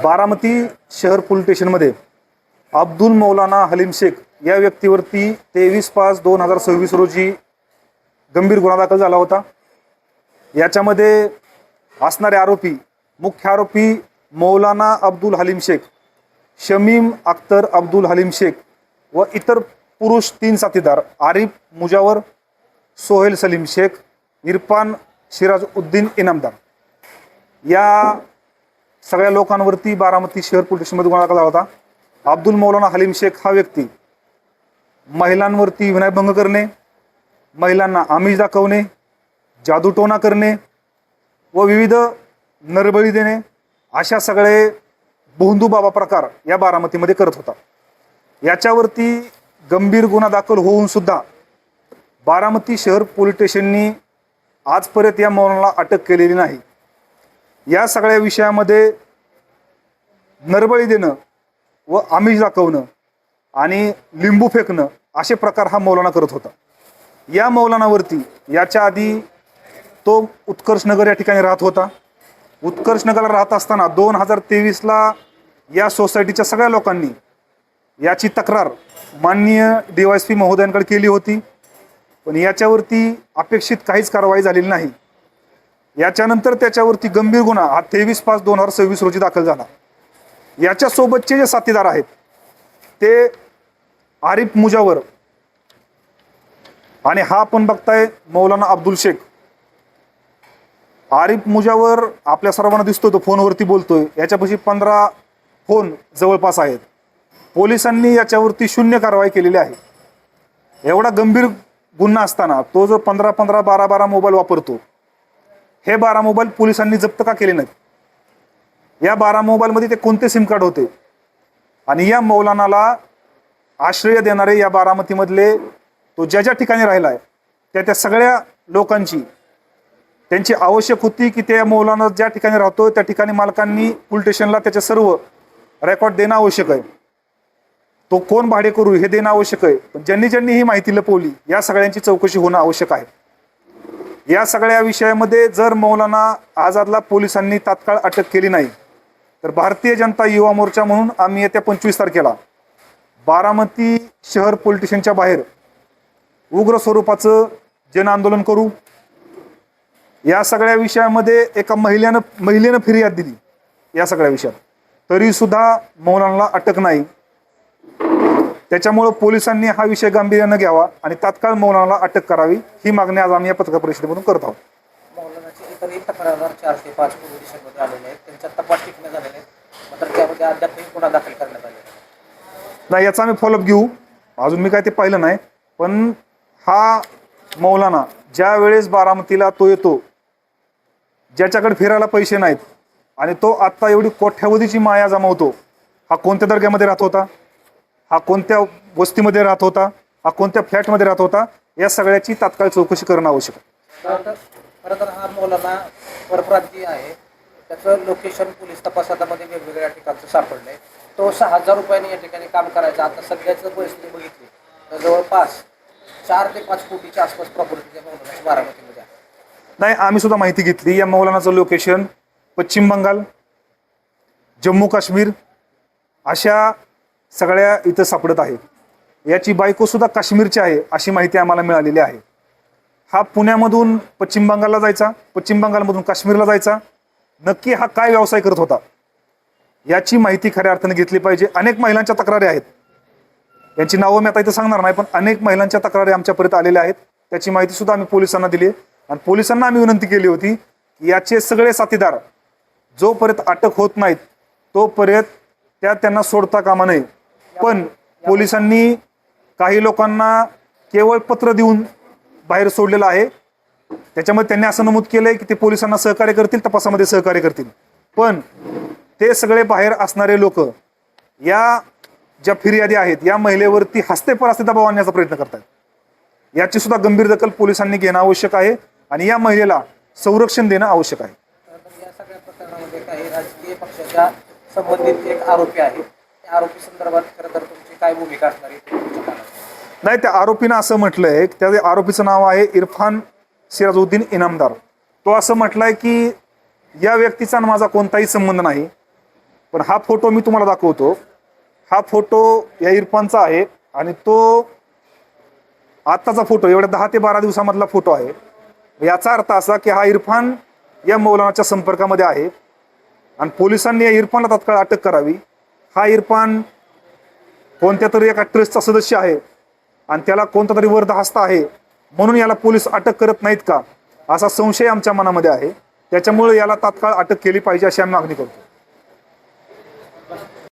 बारामती शहर पोलीस स्टेशनमध्ये अब्दुल मौलाना हलीम शेख या व्यक्तीवरती 23/5/2026 रोजी गंभीर गुन्हा दाखल झाला होता। याच्यामध्ये असणारे आरोपी, मुख्य आरोपी मौलाना अब्दुल हलीम शेख, शमीम अख्तर अब्दुल हलीम शेख व इतर पुरुष 3 साथीदार आरिफ मुजावर, सोहेल सलीम शेख, इरफान सिराजुद्दीन इनामदार या सगळ्या लोकांवरती बारामती शहर पोलीस स्टेशनमध्ये गुन्हा दाखल झाला होता। अब्दुल मौलाना हलीम शेख हा व्यक्ती महिलांवरती विनयभंग करणे, महिलांना आमिष दाखवणे, जादूटोणा करणे व विविध नरबळी देणे अशा सगळे बोंधू बाबा प्रकार या बारामतीमध्ये करत होता। याच्यावरती गंभीर गुन्हा दाखल होऊन सुद्धा बारामती शहर पोलीस स्टेशननी आजपर्यंत या मौलानाला अटक केलेली नाही। या सगळ्या विषयामध्ये नरबळी देणं व आमिष दाखवणं आणि लिंबू फेकणं असे प्रकार हा मौलाना करत होता। या मौलानावरती याच्या आधी तो उत्कर्षनगर या ठिकाणी राहत होता। उत्कर्षनगरला राहत असताना 2023ला या सोसायटीच्या सगळ्या लोकांनी याची तक्रार माननीय DYSP महोदयांकडे केली होती, पण याच्यावरती अपेक्षित काहीच कारवाई झालेली नाही। याच्यानंतर त्याच्यावरती गंभीर गुन्हा हा 23/5/2026 रोजी दाखल झाला। याच्यासोबतचे जे साथीदार आहेत ते आरिफ मुजावर आणि हा आपण बघताय मौलाना अब्दुल शेख। आरिफ मुजावर आपल्या सर्वांना दिसतोय, तो फोनवरती बोलतोय, याच्यापाशी 15 फोन जवळपास आहेत। पोलिसांनी याच्यावरती शून्य कारवाई केलेली आहे। एवढा गंभीर गुन्हा असताना तो जो 15 12 मोबाईल वापरतो, हे 12 मोबाईल पोलिसांनी जप्त का केले नाहीत? या 12 मोबाईलमध्ये ते कोणते सिम कार्ड होते? आणि या मौलानाला आश्रय देणारे या बारामतीमधले तो ज्या ज्या ठिकाणी राहिला आहे त्या सगळ्या लोकांची त्यांची आवश्यक होती की त्या मौलाना ज्या ठिकाणी राहतो त्या ठिकाणी मालकांनी पोलीस स्टेशनला त्याचे सर्व रेकॉर्ड देणं आवश्यक आहे। तो कोण भाडेकरू हे देणं आवश्यक आहे। पण ज्यांनी ज्यांनी ही माहिती लपवली या सगळ्यांची चौकशी होणं आवश्यक आहे। या सगळ्या विषयामध्ये जर मौलाना आझादला पोलिसांनी तात्काळ अटक केली नाही तर भारतीय जनता युवा मोर्चा म्हणून आम्ही येत्या 25 तारखेला बारामती शहर पोलीस स्टेशनच्या बाहेर उग्र स्वरूपाचं जन आंदोलन करू। या सगळ्या विषयामध्ये एका महिलेनं फिर्याद दिली या सगळ्या विषयात, तरी सुद्धा मौलानाला अटक नाही। त्याच्यामुळे पोलिसांनी हा विषय गांभीर्यानं घ्यावा आणि तात्काळ मौलानाला अटक करावी ही मागणी आज आम्ही या पत्रकार परिषदेमधून करत आहोत। मौलानाचे इतरही तक्रारदार 4 ते 5 पोलीस स्टेशनमध्ये आलेले आहेत, त्यांच्या तपास टिकणे झालेले आहेत, मात्र त्यामध्ये अद्यापही गुन्हा दाखल करण्यात आलेला नाही। याचा आम्ही फॉलोअप घेऊ, अजून मी काय ते पाहिलं नाही। पण हा मौलाना ज्या वेळेस बारामतीला तो येतो, ज्याच्याकडे फिरायला पैसे नाहीत आणि तो आत्ता एवढी कोट्यावधीची माया जमावतो, हा कोणत्या दर्ग्यामध्ये राहत होता, हा कोणत्या वस्तीमध्ये राहत होता, हा कोणत्या फ्लॅटमध्ये राहत होता, या सगळ्याची तात्काळ चौकशी करणं आवश्यक आहे। खरं तर हा मौलाना परप्रांतीय आहे, त्याचं लोकेशन पोलीस तपासामध्ये वेगवेगळ्या ठिकाणचं सापडलंय। तो 6,000 रुपयांनी या ठिकाणी काम करायचा। आता सध्याचं परिस्थिती बघितली तर जवळपास 4 ते 5 कोटीच्या आसपास प्रॉपर्टी मौलानाची बारामतीमध्ये आहे। नाही, आम्ही सुद्धा माहिती घेतली। या मौलानाचं लोकेशन पश्चिम बंगाल, जम्मू काश्मीर अशा सगळ्या इथं सापडत आहे। याची बायको सुद्धा काश्मीरची आहे अशी माहिती आम्हाला मिळालेली आहे। हा पुण्यामधून पश्चिम बंगालला जायचा, पश्चिम बंगालमधून काश्मीरला जायचा, नक्की हा काय व्यवसाय करत होता याची माहिती खऱ्या अर्थाने घेतली पाहिजे। अनेक महिलांच्या तक्रारी आहेत, यांची नावं मी आता इथं सांगणार नाही, पण अनेक महिलांच्या तक्रारी आमच्यापर्यंत आलेल्या आहेत। त्याची माहिती सुद्धा आम्ही पोलिसांना दिली आहे आणि पोलिसांना आम्ही विनंती केली होती की याचे सगळे साथीदार जोपर्यंत अटक होत नाहीत तोपर्यंत त्यांना सोडता कामा नये। पण पोलिसांनी काही लोकांना केवळ पत्र देऊन बाहेर सोडलेलं आहे। त्याच्यामध्ये त्यांनी असं नमूद केलंय की ते पोलिसांना सहकार्य करतील, तपासामध्ये सहकार्य करतील, पण ते सगळे बाहेर असणारे लोक या ज्या फिर्यादी आहेत या महिलेवरती हस्तेपरास्ते दबाव आणण्याचा प्रयत्न करतात। याची सुद्धा गंभीर दखल पोलिसांनी घेणं आवश्यक आहे आणि या महिलेला संरक्षण देणं आवश्यक आहे। या सगळ्या प्रकरणामध्ये काही राजकीय पक्षाच्या संबंधित एक आरोपी आहे, त्या आरोपी संदर्भात खरं तर तुमची काय भूमिका असणार आहे? नाही, त्या आरोपीनं असं म्हटलंय, त्या आरोपीचं नाव आहे इरफान सिराजुद्दीन इनामदार। तो असं म्हटलंय की या व्यक्तीचा माझा कोणताही संबंध नाही, पण हा फोटो मी तुम्हाला दाखवतो. हा फोटो या इरफानचा आहे आणि तो आत्ताचा फोटो एवढ्या 10 ते 12 दिवसामधला फोटो आहे. याचा अर्थ असा की हा इरफान या मौलानाच्या संपर्कामध्ये आहे आणि पोलिसांनी या इरफानला तात्काळ अटक करावी. हा इरफान कोणत्या तरी एका ट्रस्टचा सदस्य आहे आणि त्याला कोणता तरी वरदहस्त आहे म्हणून याला पोलीस अटक करत नाहीत का असा संशय आमच्या मनामध्ये आहे. त्याच्यामुळे याला तात्काळ अटक केली पाहिजे अशी आम्ही मागणी करतो.